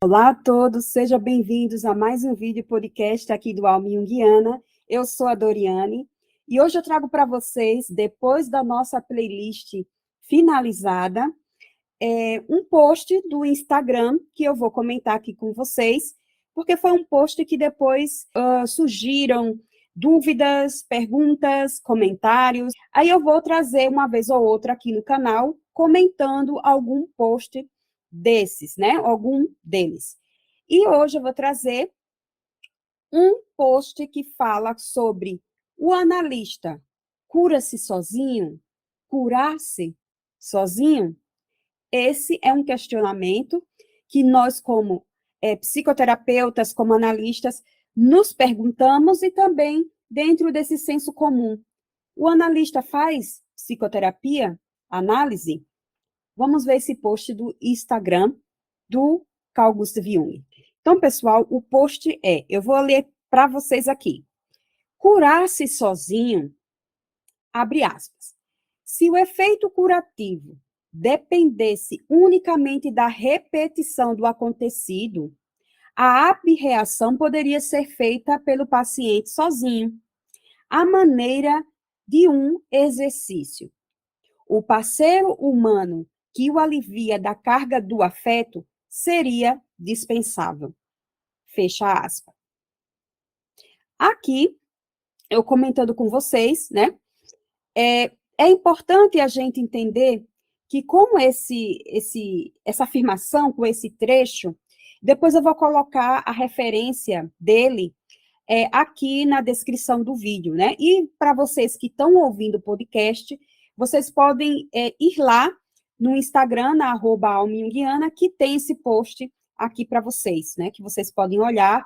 Olá a todos, sejam bem-vindos a mais um vídeo podcast aqui do Alma Junguiana. Eu sou a Doriane e hoje eu trago para vocês, depois da nossa playlist finalizada, um post do Instagram que eu vou comentar aqui com vocês, porque foi um post que depois surgiram dúvidas, perguntas, comentários. Aí eu vou trazer uma vez ou outra aqui no canal, comentando algum post desses, né? Algum deles. E hoje eu vou trazer um post que fala sobre o analista cura-se sozinho? Curar-se sozinho? Esse é um questionamento que nós, como psicoterapeutas, como analistas, nos perguntamos e também dentro desse senso comum. O analista faz psicoterapia, análise? Vamos ver esse post do Instagram do Carl Gustav Jung. Então, pessoal, o post eu vou ler para vocês aqui. Curar-se sozinho, abre aspas. Se o efeito curativo dependesse unicamente da repetição do acontecido, a abreação poderia ser feita pelo paciente sozinho, à maneira de um exercício. O parceiro humano que o alivia da carga do afeto seria dispensável. Fecha aspas. Aqui, eu comentando com vocês, né? É importante a gente entender que com essa afirmação, com esse trecho, depois eu vou colocar a referência dele aqui na descrição do vídeo, né? E para vocês que estão ouvindo o podcast, vocês podem ir lá no Instagram, na @almajunguiana, que tem esse post aqui para vocês, né? Que vocês podem olhar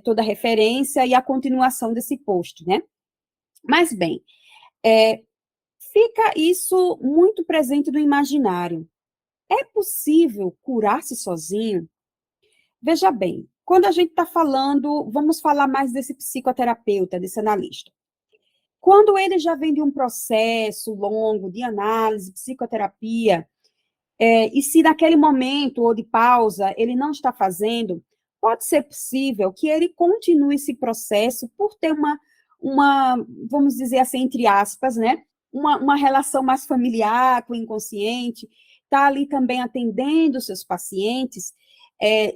toda a referência e a continuação desse post, né? Mas, bem, fica isso muito presente no imaginário. É possível curar-se sozinho? Veja bem, quando a gente está falando, vamos falar mais desse psicoterapeuta, desse analista. Quando ele já vem de um processo longo de análise, psicoterapia, e se naquele momento ou de pausa ele não está fazendo, pode ser possível que ele continue esse processo por ter vamos dizer assim, entre aspas, né? Uma relação mais familiar com o inconsciente, está ali também atendendo seus pacientes,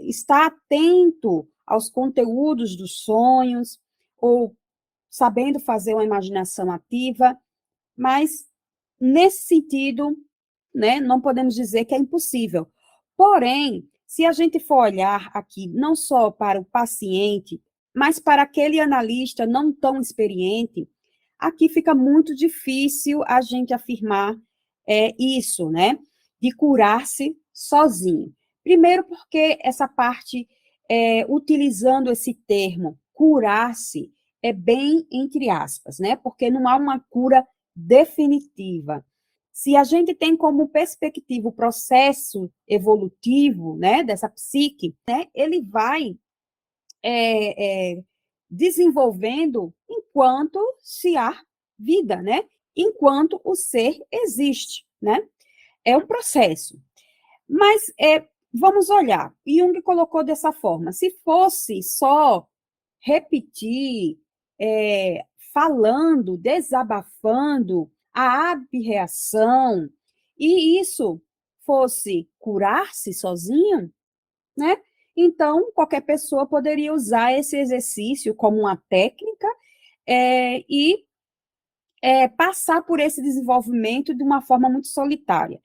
está atento aos conteúdos dos sonhos, ou sabendo fazer uma imaginação ativa, mas nesse sentido, né, não podemos dizer que é impossível. Porém, se a gente for olhar aqui não só para o paciente, mas para aquele analista não tão experiente, aqui fica muito difícil a gente afirmar isso, né, de curar-se sozinho. Primeiro porque essa parte, utilizando esse termo, curar-se, é bem entre aspas, né, porque não há uma cura definitiva. Se a gente tem como perspectiva o processo evolutivo, né, dessa psique, né, ele vai desenvolvendo enquanto se há vida, né, enquanto o ser existe, né, é um processo. Mas vamos olhar, Jung colocou dessa forma, se fosse só repetir, falando, desabafando, a abreação, e isso fosse curar-se sozinho, né? Então, qualquer pessoa poderia usar esse exercício como uma técnica e passar por esse desenvolvimento de uma forma muito solitária.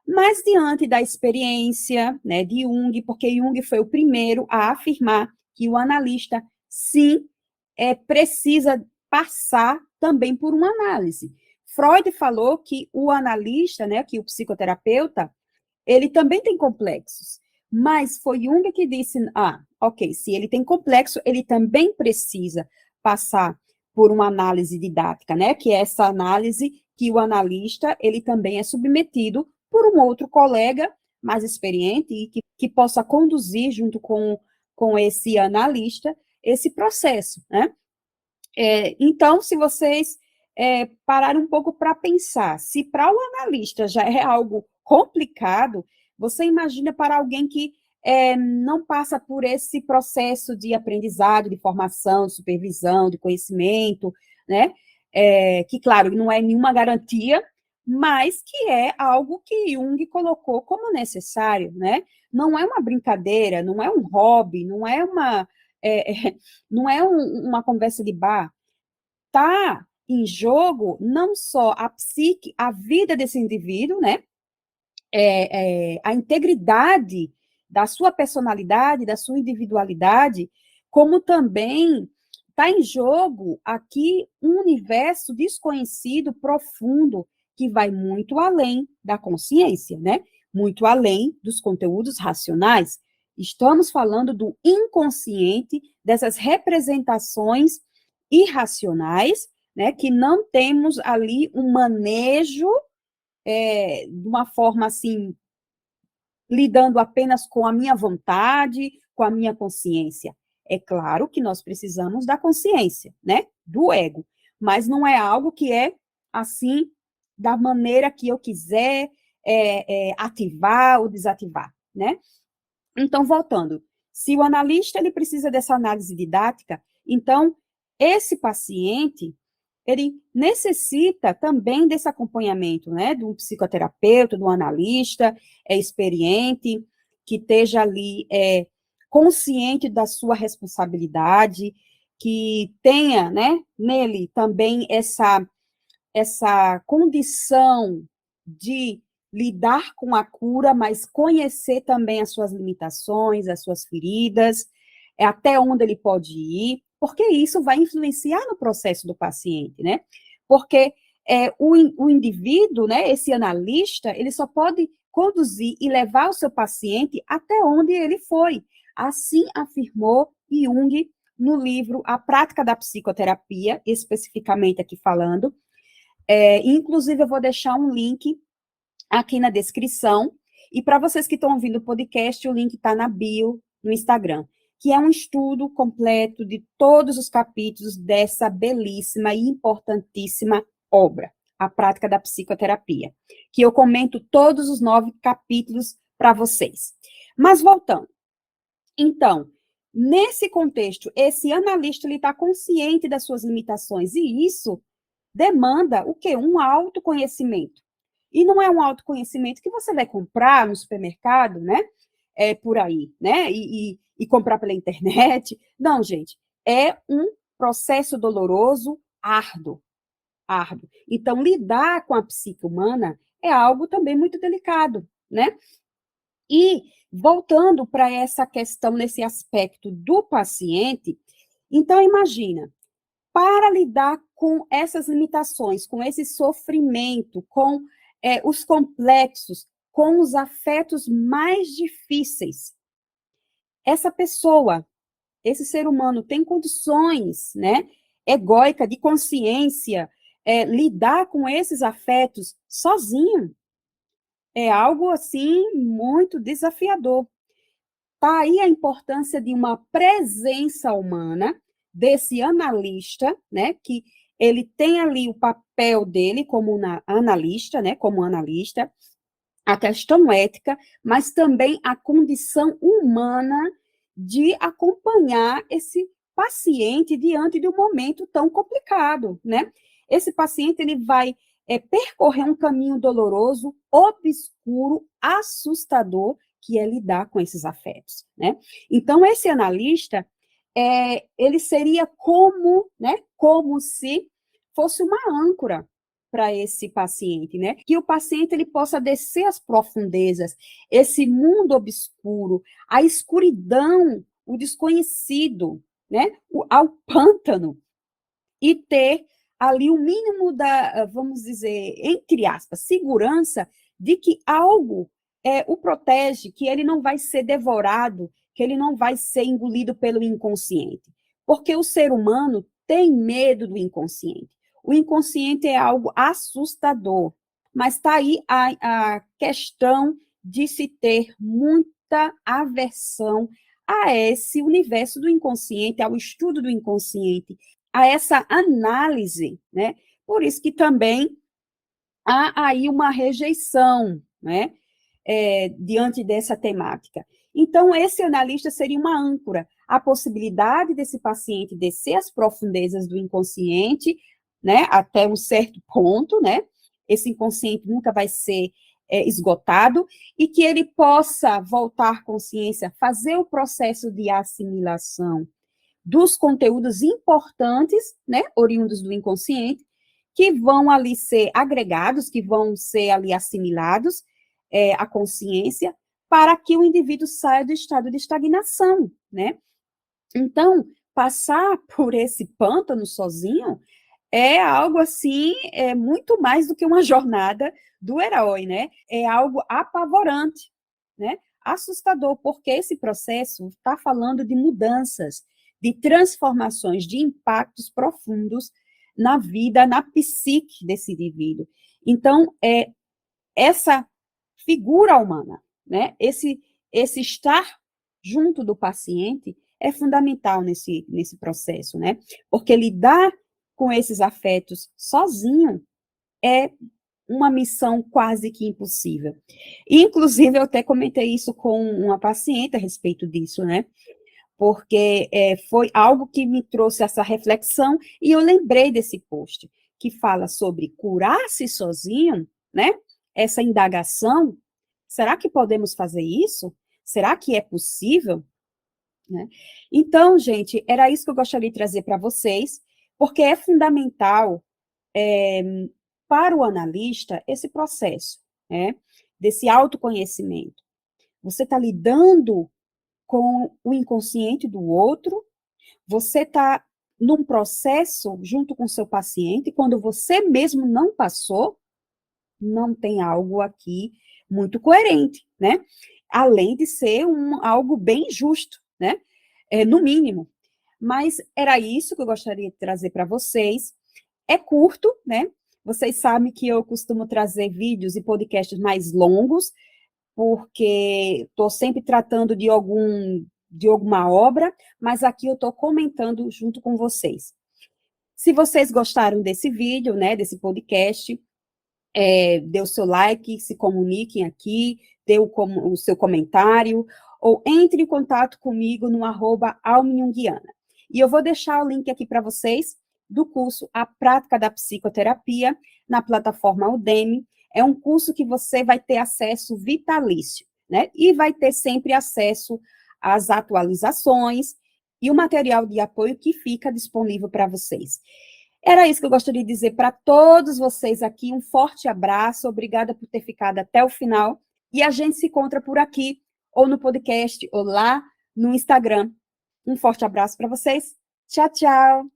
Mas, diante da experiência, né, de Jung, porque Jung foi o primeiro a afirmar que o analista, sim, precisa passar também por uma análise. Freud falou que o analista, né, que o psicoterapeuta, ele também tem complexos, mas foi Jung que disse, ok, se ele tem complexo, ele também precisa passar por uma análise didática, né, que é essa análise que o analista, ele também é submetido por um outro colega mais experiente e que possa conduzir junto com esse analista esse processo, né? Então, se vocês pararem um pouco para pensar, se para o analista já é algo complicado, você imagina para alguém que não passa por esse processo de aprendizado, de formação, de supervisão, de conhecimento, né? Que, claro, não é nenhuma garantia, mas que é algo que Jung colocou como necessário, né? Não é uma brincadeira, não é um hobby, não é não é uma conversa de bar. Está em jogo não só a psique, a vida desse indivíduo, né? A integridade da sua personalidade, da sua individualidade, como também está em jogo aqui um universo desconhecido, profundo, que vai muito além da consciência, né? Muito além dos conteúdos racionais. Estamos falando do inconsciente, dessas representações irracionais, né? Que não temos ali um manejo de uma forma assim, lidando apenas com a minha vontade, com a minha consciência. É claro que nós precisamos da consciência, né? Do ego, mas não é algo que é assim, da maneira que eu quiser ativar ou desativar, né? Então, voltando, se o analista ele precisa dessa análise didática, então esse paciente ele necessita também desse acompanhamento, né, de um psicoterapeuta, de um analista experiente, que esteja ali consciente da sua responsabilidade, que tenha, né, nele também essa condição de lidar com a cura, mas conhecer também as suas limitações, as suas feridas, até onde ele pode ir, porque isso vai influenciar no processo do paciente, né? Porque o indivíduo, né, esse analista, ele só pode conduzir e levar o seu paciente até onde ele foi. Assim afirmou Jung no livro A Prática da Psicoterapia, especificamente aqui falando. Inclusive, eu vou deixar um link aqui na descrição, e para vocês que estão ouvindo o podcast, o link está na bio no Instagram, que é um estudo completo de todos os capítulos dessa belíssima e importantíssima obra, A Prática da Psicoterapia, que eu comento todos os 9 capítulos para vocês. Mas voltando, então, nesse contexto, esse analista está consciente das suas limitações, e isso demanda o quê? Um autoconhecimento. E não é um autoconhecimento que você vai comprar no supermercado, né? Por aí, né? E comprar pela internet. Não, gente. É um processo doloroso, árduo, árduo. Então, lidar com a psique humana é algo também muito delicado, né? E, voltando para essa questão, nesse aspecto do paciente, então, imagina, para lidar com essas limitações, com esse sofrimento, com os complexos, com os afetos mais difíceis. Essa pessoa, esse ser humano, tem condições, né, egóica, de consciência, lidar com esses afetos sozinho. É algo, assim, muito desafiador. Está aí a importância de uma presença humana, desse analista, né, que ele tem ali o papel dele como analista, né, como analista, a questão ética, mas também a condição humana de acompanhar esse paciente diante de um momento tão complicado, né? Esse paciente, ele vai percorrer um caminho doloroso, obscuro, assustador, que é lidar com esses afetos, né? Então, esse analista, ele seria como, né, como se fosse uma âncora para esse paciente, né? Que o paciente ele possa descer as profundezas, esse mundo obscuro, a escuridão, o desconhecido, né? Ao pântano, e ter ali o mínimo da, vamos dizer, entre aspas, segurança de que algo o protege, que ele não vai ser devorado, que ele não vai ser engolido pelo inconsciente. Porque o ser humano tem medo do inconsciente. O inconsciente é algo assustador, mas está aí a questão de se ter muita aversão a esse universo do inconsciente, ao estudo do inconsciente, a essa análise, né? Por isso que também há aí uma rejeição, né? Diante dessa temática. Então, esse analista seria uma âncora, a possibilidade desse paciente descer às profundezas do inconsciente, né, até um certo ponto, né, esse inconsciente nunca vai ser esgotado, e que ele possa voltar à consciência, fazer o processo de assimilação dos conteúdos importantes, né, oriundos do inconsciente, que vão ali ser agregados, que vão ser ali assimilados à consciência, para que o indivíduo saia do estado de estagnação, né? Então, passar por esse pântano sozinho é algo assim, é muito mais do que uma jornada do herói, né? É algo apavorante, né? Assustador, porque esse processo está falando de mudanças, de transformações, de impactos profundos na vida, na psique desse indivíduo. Então, essa figura humana, né? Esse estar junto do paciente é fundamental nesse processo, né? Porque lidar com esses afetos sozinho é uma missão quase que impossível. Inclusive, eu até comentei isso com uma paciente a respeito disso, né? Porque foi algo que me trouxe essa reflexão e eu lembrei desse post que fala sobre curar-se sozinho, né? Essa indagação, será que podemos fazer isso? Será que é possível? Né? Então, gente, era isso que eu gostaria de trazer para vocês, porque é fundamental para o analista esse processo, né? Desse autoconhecimento. Você está lidando com o inconsciente do outro, você está num processo junto com o seu paciente, quando você mesmo não passou, não tem algo aqui muito coerente, né? Além de ser algo bem justo, né? No mínimo. Mas era isso que eu gostaria de trazer para vocês. É curto, né? Vocês sabem que eu costumo trazer vídeos e podcasts mais longos, porque estou sempre tratando de alguma obra, mas aqui eu estou comentando junto com vocês. Se vocês gostaram desse vídeo, né, desse podcast, dê o seu like, se comuniquem aqui, dê o seu comentário, ou entre em contato comigo no @alminhunguiana. E eu vou deixar o link aqui para vocês do curso A Prática da Psicoterapia, na plataforma Udemy. É um curso que você vai ter acesso vitalício, né? E vai ter sempre acesso às atualizações e o material de apoio que fica disponível para vocês. Era isso que eu gostaria de dizer para todos vocês aqui. Um forte abraço, obrigada por ter ficado até o final. E a gente se encontra por aqui, ou no podcast, ou lá no Instagram. Um forte abraço para vocês. Tchau, tchau.